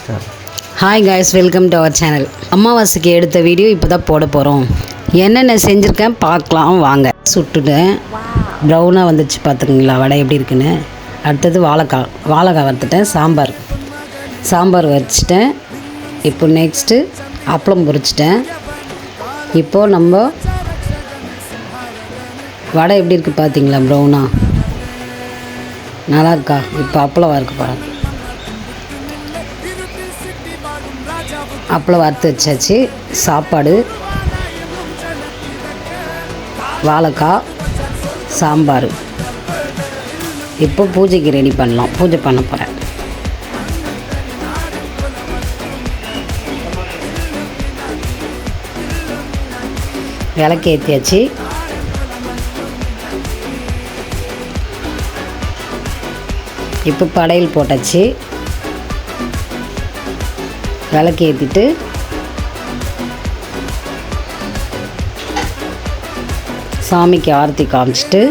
Hi guys, welcome to our channel. அமாவாசைக்கு எடுத்த video இப்போ தான் போட போகிறோம். என்னென்ன செஞ்சுருக்கேன் பார்க்கலாம் வாங்க. சுட்டுட்டேன், ப்ரௌனாக வந்துச்சு பார்த்துக்குங்களா வடை எப்படி இருக்குன்னு. அடுத்தது வாழைக்காய் வறுத்துட்டேன். சாம்பார் வச்சுட்டேன். இப்போ நெக்ஸ்ட்டு அப்பளம் பொரிச்சிட்டேன். இப்போது நம்ம வடை எப்படி இருக்குது பார்த்தீங்களா, ப்ரௌனாக நல்லா இருக்கா. இப்போ அப்பளம் வறுக்க பாருங்க. அப்பளம் வறுத்து வச்சாச்சு. சாப்பாடு, வாழைக்காய், சாம்பார். இப்போ பூஜைக்கு ரெடி பண்ணலாம். பூஜை பண்ண போகிறேன். விளக்கு ஏற்றியாச்சு. இப்போ படையல் போட்டாச்சு. விளக்கு ஏற்றிட்டு சாமிக்கு ஆரத்தி காமிச்சிட்டு